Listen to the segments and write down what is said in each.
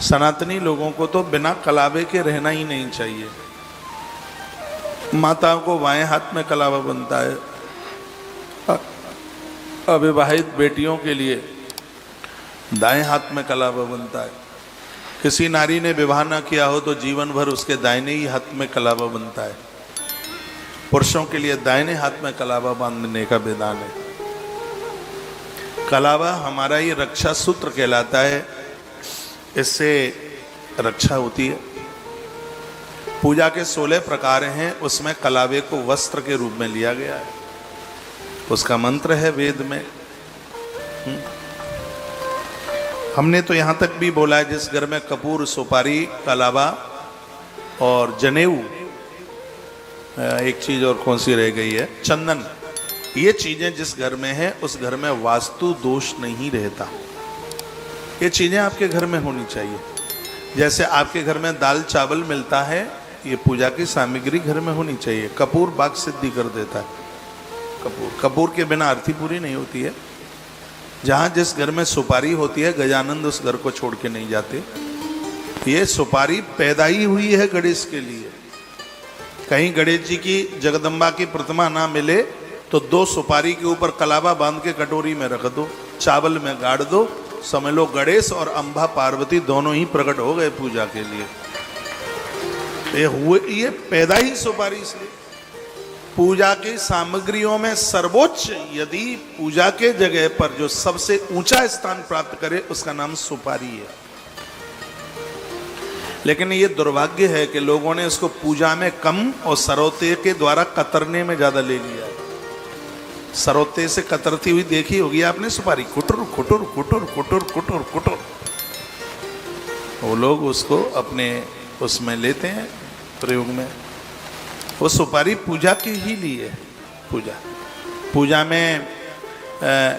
सनातनी लोगों को तो बिना कलावे के रहना ही नहीं चाहिए। माताओं को बाएं हाथ में कलावा बनता है, अविवाहित बेटियों के लिए दाएं हाथ में कलावा बनता है। किसी नारी ने विवाह न किया हो तो जीवन भर उसके दाहिने ही हाथ में कलावा बनता है। पुरुषों के लिए दाहिने हाथ में कलावा बांधने का विधान है। कलावा हमारा ये रक्षा सूत्र कहलाता है, इससे रक्षा होती है। पूजा के 16 प्रकार हैं, उसमें कलावे को वस्त्र के रूप में लिया गया है। उसका मंत्र है वेद में। हमने तो यहाँ तक भी बोला है, जिस घर में कपूर, सुपारी, कलावा और जनेऊ, एक चीज और कौन सी रह गई है, चंदन, ये चीजें जिस घर में है उस घर में वास्तु दोष नहीं रहता। ये चीजें आपके घर में होनी चाहिए। जैसे आपके घर में दाल चावल मिलता है, ये पूजा की सामग्री घर में होनी चाहिए। कपूर बाग सिद्धि कर देता है। कपूर के बिना आरती पूरी नहीं होती है। जहाँ जिस घर में सुपारी होती है, गजानंद उस घर को छोड़ के नहीं जाते। ये सुपारी पैदा ही हुई है गणेश के लिए। कहीं गणेश जी की, जगदम्बा की प्रतिमा ना मिले तो 2 सुपारी के ऊपर कलावा बांध के कटोरी में रख दो, चावल में गाड़ दो, समझ लो गणेश और अंबा पार्वती दोनों ही प्रकट हो गए पूजा के लिए। ये पैदा ही सुपारी इसलिए। पूजा की सामग्रियों में सर्वोच्च, यदि पूजा के जगह पर जो सबसे ऊंचा स्थान प्राप्त करे, उसका नाम सुपारी है। लेकिन ये दुर्भाग्य है कि लोगों ने इसको पूजा में कम और सरौते के द्वारा कतरने में ज्यादा ले लिया है। सरौते से कतरती हुई देखी होगी आपने सुपारी, कुटुर कुटुर कुटुर कुटुर कुटुर कुटुर। वो लोग उसको अपने उसमें लेते हैं प्रयोग में। वो सुपारी पूजा के ही लिए। पूजा में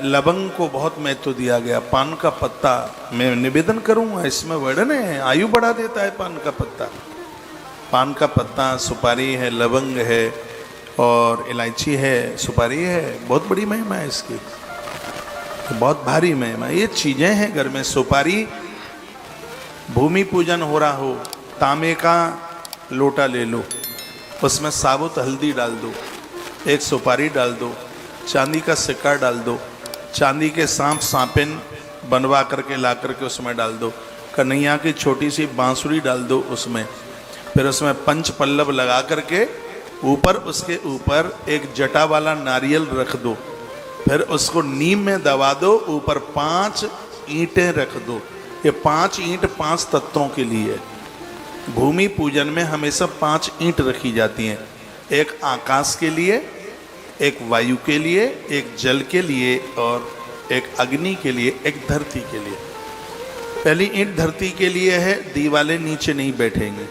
लवंग को बहुत महत्व दिया गया। पान का पत्ता, मैं निवेदन करूंगा, इसमें वर्णन है, आयु बढ़ा देता है पान का पत्ता। पान का पत्ता, सुपारी है, लवंग है और इलायची है, सुपारी है। बहुत बड़ी महिमा है इसकी, बहुत भारी महिमा। ये चीजें हैं घर में। सुपारी, भूमि पूजन हो रहा हो, तांबे का लोटा ले लो, उसमें साबुत हल्दी डाल दो, एक सुपारी डाल दो, चांदी का सिक्का डाल दो, चांदी के सांप सांपिन बनवा करके ला करके उसमें डाल दो, कन्हैया की छोटी सी बांसुरी डाल दो उसमें, फिर उसमें पंच पल्लव लगा करके ऊपर, उसके ऊपर एक जटा वाला नारियल रख दो, फिर उसको नीम में दबा दो, ऊपर 5 ईंटें रख दो। ये 5 ईंट 5 तत्वों के लिए। भूमि पूजन में हमेशा 5 ईंट रखी जाती हैं। एक आकाश के लिए, एक वायु के लिए, एक जल के लिए और एक अग्नि के लिए, एक धरती के लिए। पहली ईंट धरती के लिए है, दीवालें नीचे नहीं बैठेंगी।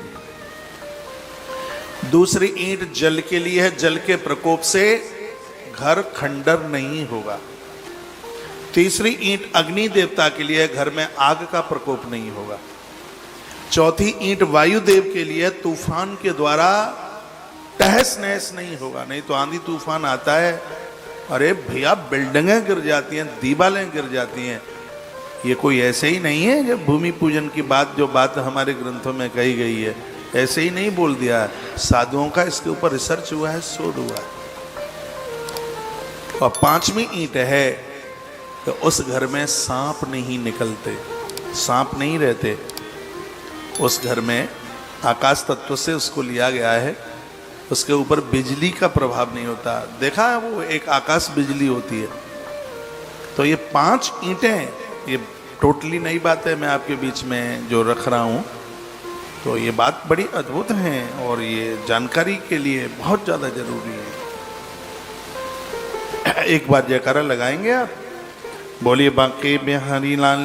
दूसरी ईंट जल के लिए है, जल के प्रकोप से घर खंडर नहीं होगा। तीसरी ईंट अग्नि देवता के लिए, घर में आग का प्रकोप नहीं होगा। चौथी ईंट वायुदेव के लिए, तूफान के द्वारा तहस नहस नहीं होगा। नहीं तो आंधी तूफान आता है, अरे भैया बिल्डिंगें गिर जाती हैं, दीवारें गिर जाती हैं। ये कोई ऐसे ही नहीं है जब भूमि पूजन की बात, जो बात हमारे ग्रंथों में कही गई है, ऐसे ही नहीं बोल दिया है। साधुओं का इसके ऊपर रिसर्च हुआ है, शोध हुआ है। और 5वीं ईंट है कि उस घर में सांप नहीं निकलते, सांप नहीं रहते। उस घर में आकाश तत्व से उसको लिया गया है, उसके ऊपर बिजली का प्रभाव नहीं होता। देखा है, वो एक आकाश बिजली होती है। तो ये 5 ईंटें, ये टोटली नई बात है, मैं आपके बीच में जो रख रहा हूँ, तो ये बात बड़ी अद्भुत है और ये जानकारी के लिए बहुत ज़्यादा जरूरी है। एक बार जयकारा लगाएंगे आप, बोलिए बांके बिहारी लाल।